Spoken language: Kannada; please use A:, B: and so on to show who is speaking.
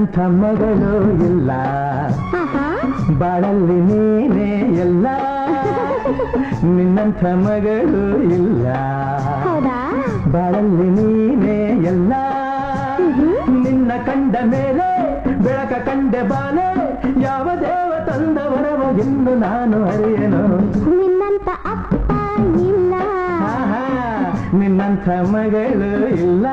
A: ನಿನ್ನಂಥ ಮಗಳು ಇಲ್ಲ ಬಾಳಲ್ಲಿ ನೀನೇ ಎಲ್ಲ ನಿನ್ನಂಥ ಮಗಳು ಇಲ್ಲ ಬಾಳಲ್ಲಿ ನೀನೇ ಎಲ್ಲ ನಿನ್ನ ಕಂಡ ಮೇಲೆ ಬೆಳಕ ಕಂಡೆ ಬಾಲೆ ಯಾವ ದೇವ ತಂದವರವ ಎಂದು ನಾನು ಅರಿಯನು
B: ನಿನ್ನಂತ ಅಪ್ಪ ಇಲ್ಲ
A: ನಿನ್ನಂಥ ಮಗಳು ಇಲ್ಲ